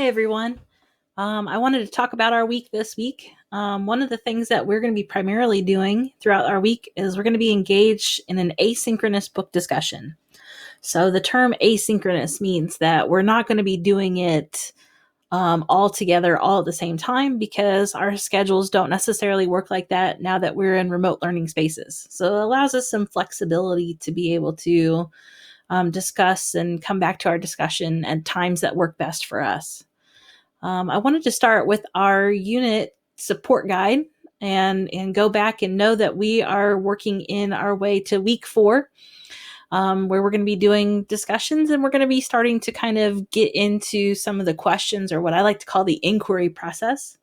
Hi, everyone. I wanted to talk about our week this week. One of the things that we're going to be primarily doing throughout our week is we're going to be engaged in an asynchronous book discussion. So, the term asynchronous means that we're not going to be doing it all together all at the same time because our schedules don't necessarily work like that now that we're in remote learning spaces. So, it allows us some flexibility to be able to discuss and come back to our discussion at times that work best for us. I wanted to start with our unit support guide and go back and know that we are working in our way to week 4, where we're going to be doing discussions and we're going to be starting to kind of get into some of the questions, or what I like to call the inquiry process.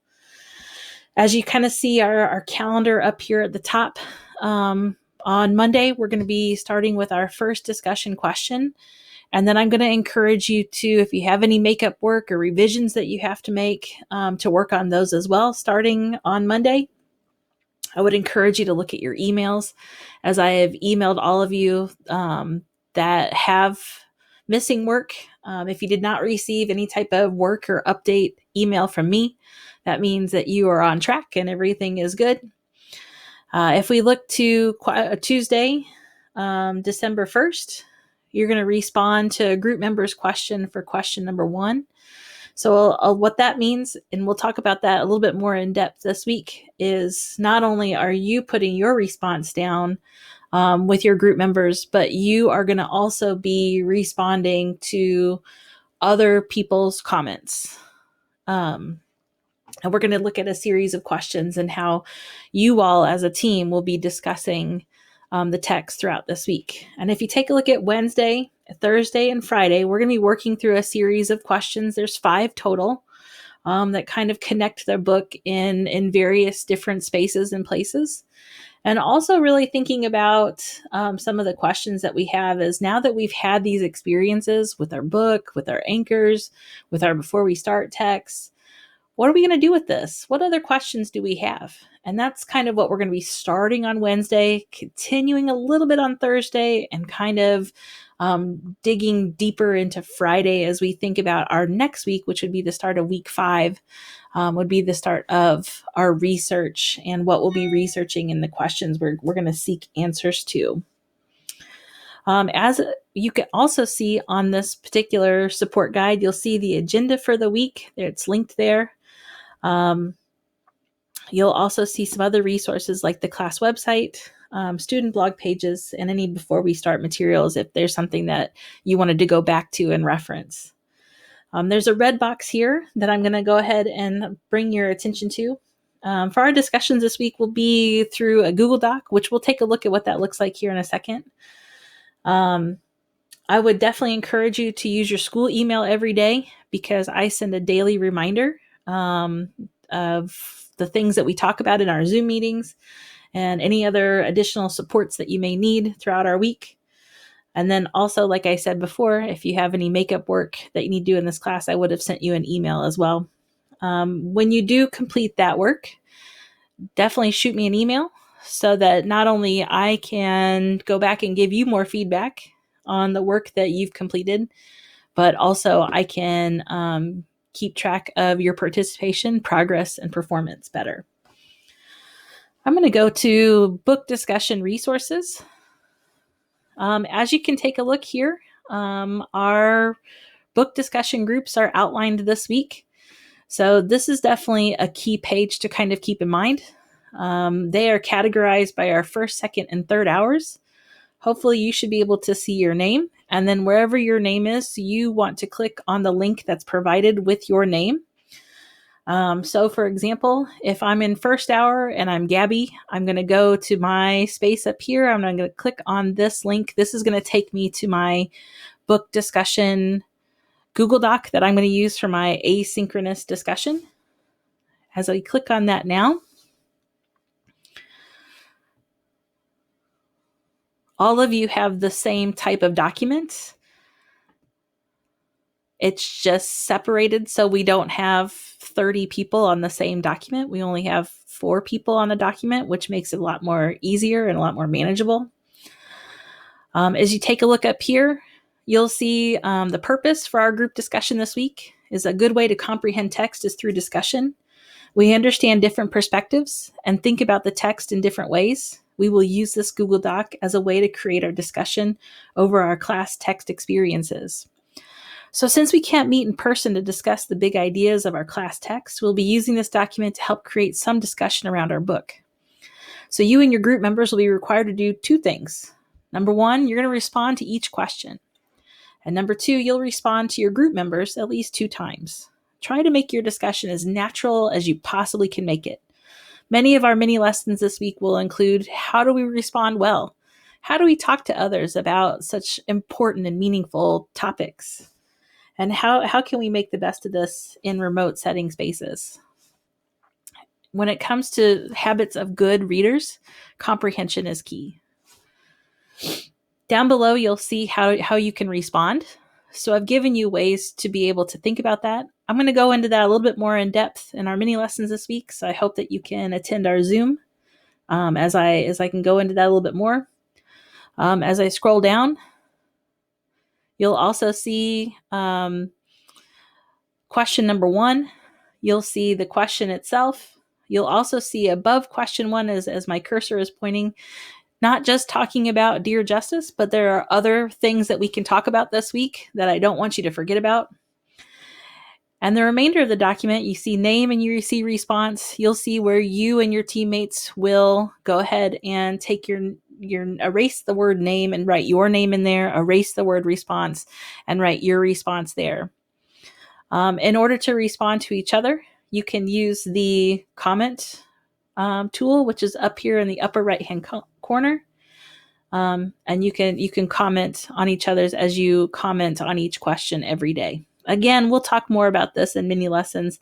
As you kind of see our calendar up here at the top, on Monday, we're going to be starting with our first discussion question. And then I'm going to encourage you to, if you have any makeup work or revisions that you have to make, to work on those as well, starting on Monday. I would encourage you to look at your emails, as I have emailed all of you that have missing work. If you did not receive any type of work or update email from me, that means that you are on track and everything is good. If we look to Tuesday, December 1st, you're going to respond to a group member's question for question number 1. So what that means, and we'll talk about that a little bit more in depth this week, is not only are you putting your response down with your group members, but you are going to also be responding to other people's comments. And we're going to look at a series of questions and how you all as a team will be discussing the text throughout this week. And if you take a look at Wednesday, Thursday, and Friday, we're going to be working through a series of questions. There's 5 total that kind of connect the book in various different spaces and places. And also really thinking about some of the questions that we have is, now that we've had these experiences with our book, with our anchors, with our before we start texts, what are we going to do with this? What other questions do we have? And that's kind of what we're going to be starting on Wednesday, continuing a little bit on Thursday, and kind of digging deeper into Friday as we think about our next week, which would be the start of week 5, would be the start of our research and what we'll be researching in the questions we're going to seek answers to. As you can also see on this particular support guide, you'll see the agenda for the week. It's linked there. You'll also see some other resources like the class website, student blog pages, and any before we start materials if there's something that you wanted to go back to and reference. There's a red box here that I'm going to go ahead and bring your attention to. For our discussions this week, will be through a Google Doc, which we'll take a look at what that looks like here in a second. I would definitely encourage you to use your school email every day, because I send a daily reminder of the things that we talk about in our Zoom meetings and any other additional supports that you may need throughout our week. And then also, like I said before, if you have any makeup work that you need to do in this class, I would have sent you an email as well. When you do complete that work, definitely shoot me an email so that not only I can go back and give you more feedback on the work that you've completed, but also I can keep track of your participation, progress, and performance better. I'm going to go to book discussion resources. As you can take a look here, our book discussion groups are outlined this week. So this is definitely a key page to kind of keep in mind. They are categorized by our first, second, and third hours. Hopefully you should be able to see your name, and then wherever your name is, you want to click on the link that's provided with your name. So for example, if I'm in first hour and I'm Gabby, I'm going to go to my space up here. I'm going to click on this link. This is going to take me to my book discussion Google Doc that I'm going to use for my asynchronous discussion. As I click on that now, all of you have the same type of document. It's just separated so we don't have 30 people on the same document. We only have 4 people on a document, which makes it a lot more easier and a lot more manageable. As you take a look up here, you'll see the purpose for our group discussion this week is a good way to comprehend text is through discussion. We understand different perspectives and think about the text in different ways. We will use this Google Doc as a way to create our discussion over our class text experiences. So since we can't meet in person to discuss the big ideas of our class text, we'll be using this document to help create some discussion around our book. So you and your group members will be required to do two things. Number one, you're going to respond to each question. And number two, you'll respond to your group members at least 2 times. Try to make your discussion as natural as you possibly can make it. Many of our mini lessons this week will include how do we respond well? How do we talk to others about such important and meaningful topics? And how can we make the best of this in remote setting spaces? When it comes to habits of good readers, comprehension is key. Down below, you'll see how you can respond. So I've given you ways to be able to think about that. I'm going to go into that a little bit more in depth in our mini lessons this week. So I hope that you can attend our Zoom as I can go into that a little bit more. As I scroll down, you'll also see question number 1. You'll see the question itself. You'll also see above question 1 as my cursor is pointing, not just talking about Dear Justice, but there are other things that we can talk about this week that I don't want you to forget about. And the remainder of the document, you see name and you see response. You'll see where you and your teammates will go ahead and take your erase the word name and write your name in there, erase the word response and write your response there. In order to respond to each other, you can use the comment tool, which is up here in the upper right-hand corner. And you can comment on each other's as you comment on each question every day. Again, we'll talk more about this in mini lessons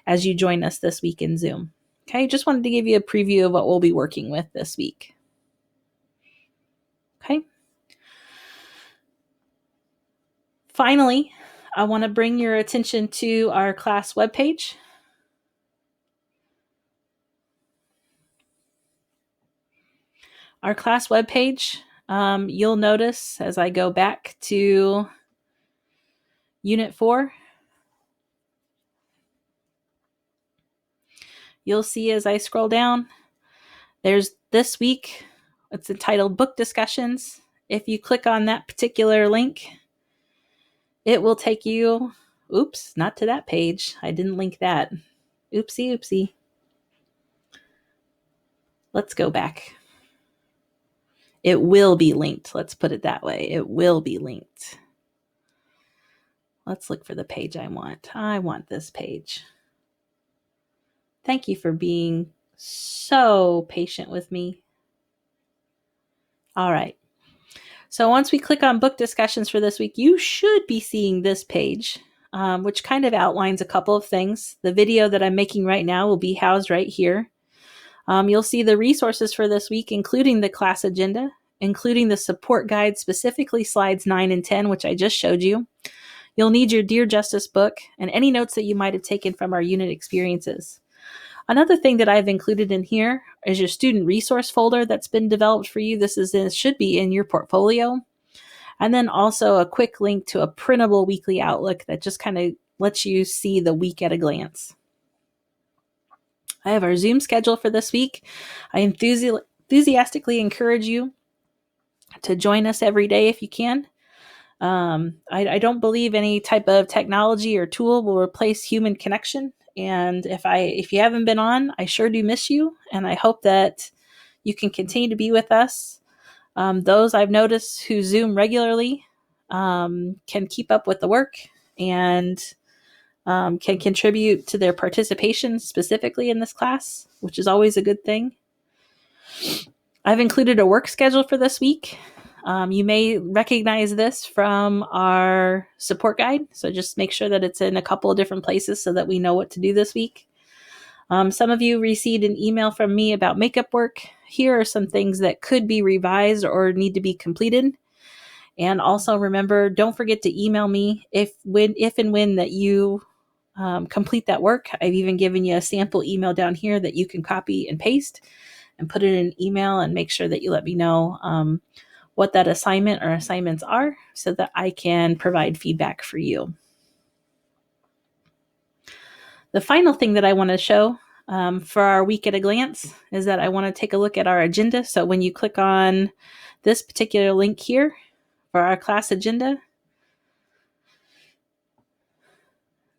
as you join us this week in Zoom. Okay, just wanted to give you a preview of what we'll be working with this week. Okay. Finally, I want to bring your attention to our class webpage. Our class webpage, you'll notice as I go back to Unit 4, you'll see as I scroll down, there's this week, it's entitled Book Discussions. If you click on that particular link, it will take you, oops, not to that page. I didn't link that. Oopsie. Let's go back. It will be linked. Let's put it that way. It will be linked. Let's look for the page I want. I want this page. Thank you for being so patient with me. All right. So once we click on book discussions for this week, you should be seeing this page, which kind of outlines a couple of things. The video that I'm making right now will be housed right here. You'll see the resources for this week, including the class agenda, including the support guide, specifically slides 9 and 10, which I just showed you. You'll need your Dear Justice book and any notes that you might have taken from our unit experiences. Another thing that I've included in here is your student resource folder that's been developed for you. This should be in your portfolio. And then also a quick link to a printable weekly outlook that just kind of lets you see the week at a glance. I have our Zoom schedule for this week. I enthusiastically encourage you to join us every day if you can. I don't believe any type of technology or tool will replace human connection. And if you haven't been on, I sure do miss you. And I hope that you can continue to be with us. Those I've noticed who Zoom regularly can keep up with the work and can contribute to their participation specifically in this class, which is always a good thing. I've included a work schedule for this week. You may recognize this from our support guide, so just make sure that it's in a couple of different places so that we know what to do this week. Some of you received an email from me about makeup work. Here are some things that could be revised or need to be completed. And also remember, don't forget to email me if and when that you complete that work. I've even given you a sample email down here that you can copy and paste and put it in an email and make sure that you let me know what that assignment or assignments are so that I can provide feedback for you. The final thing that I want to show for our week at a glance is that I want to take a look at our agenda. So when you click on this particular link here for our class agenda,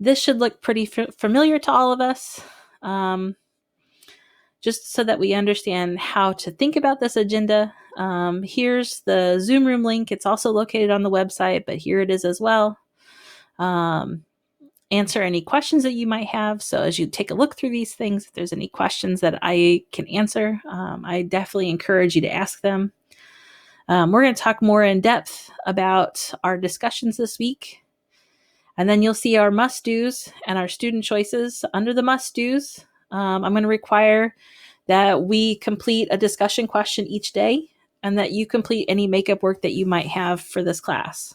this should look pretty familiar to all of us. Just so that we understand how to think about this agenda. Here's the Zoom room link. It's also located on the website, but here it is as well. Answer any questions that you might have. So as you take a look through these things, if there's any questions that I can answer, I definitely encourage you to ask them. We're going to talk more in depth about our discussions this week. And then you'll see our must-dos and our student choices. Under the must-dos, I'm going to require that we complete a discussion question each day and that you complete any makeup work that you might have for this class.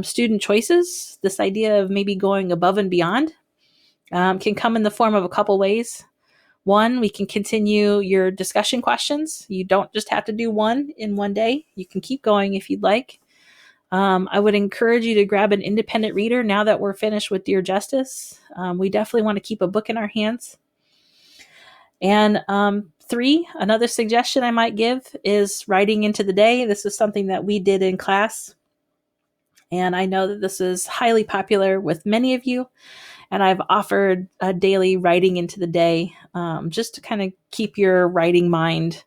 Student choices, this idea of maybe going above and beyond, can come in the form of a couple ways. One, we can continue your discussion questions. You don't just have to do one in one day. You can keep going if you'd like. I would encourage you to grab an independent reader now that we're finished with Dear Justice. We definitely want to keep a book in our hands. And 3, another suggestion I might give is writing into the day. This is something that we did in class. And I know that this is highly popular with many of you. And I've offered a daily writing into the day just to kind of keep your writing mind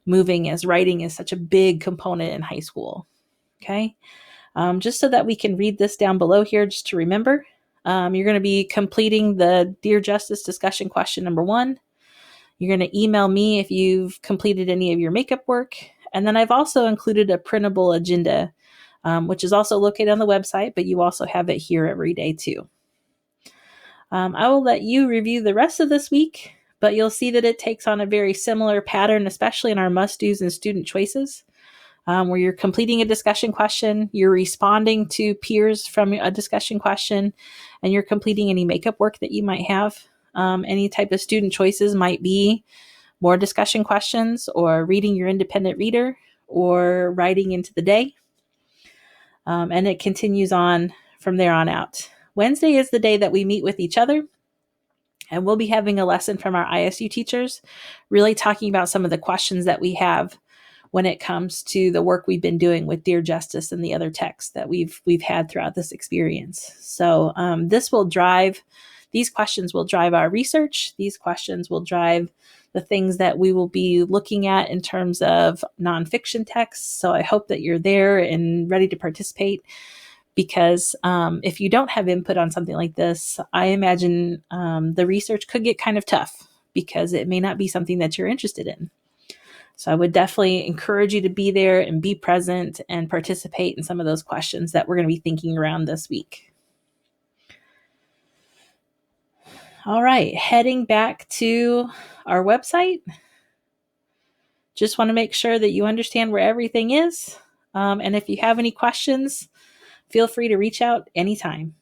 moving, as writing is such a big component in high school. Okay. Just so that we can read this down below here, just to remember, you're going to be completing the Dear Justice discussion question number 1. You're going to email me if you've completed any of your makeup work. And then I've also included a printable agenda, which is also located on the website, but you also have it here every day too. I will let you review the rest of this week, but you'll see that it takes on a very similar pattern, especially in our must-dos and student choices. Where you're completing a discussion question, you're responding to peers from a discussion question, and you're completing any makeup work that you might have. Any type of student choices might be more discussion questions, or reading your independent reader, or writing into the day. And it continues on from there on out. Wednesday is the day that we meet with each other, and we'll be having a lesson from our ISU teachers, really talking about some of the questions that we have when it comes to the work we've been doing with Dear Justice and the other texts that we've had throughout this experience. So these questions will drive our research. These questions will drive the things that we will be looking at in terms of nonfiction texts. So I hope that you're there and ready to participate, because if you don't have input on something like this, I imagine the research could get kind of tough, because it may not be something that you're interested in. So I would definitely encourage you to be there and be present and participate in some of those questions that we're going to be thinking around this week. All right, heading back to our website. Just want to make sure that you understand where everything is. And if you have any questions, feel free to reach out anytime.